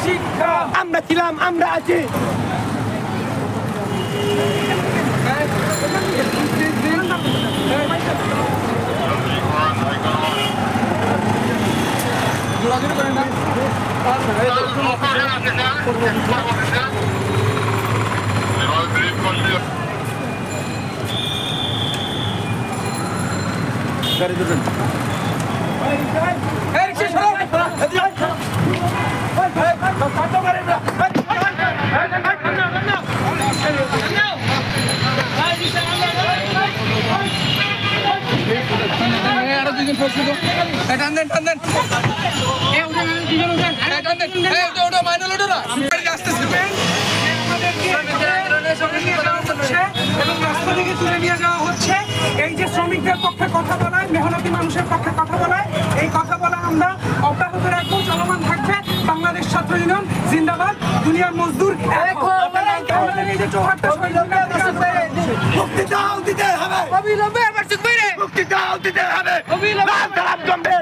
শিক্ষা আমরা ছিলাম, আমরা আছি। এই যে শ্রমিকদের পক্ষে কথা বলায়, মেহনতি মানুষের পক্ষে কথা বলায়, এই কথা বলা আমরা অব্যাহত রাখবো, চলমান থাকছে। বাংলাদেশ ছাত্র ইউনিয়ন জিন্দাবাদ, দুনিয়ার মজদুর এই যে চৌহাট্টা মুক্তি দাও, দিতে হবে অবিলম্বে, মুক্তি দাও, দিতে হবে অবিলম্বে।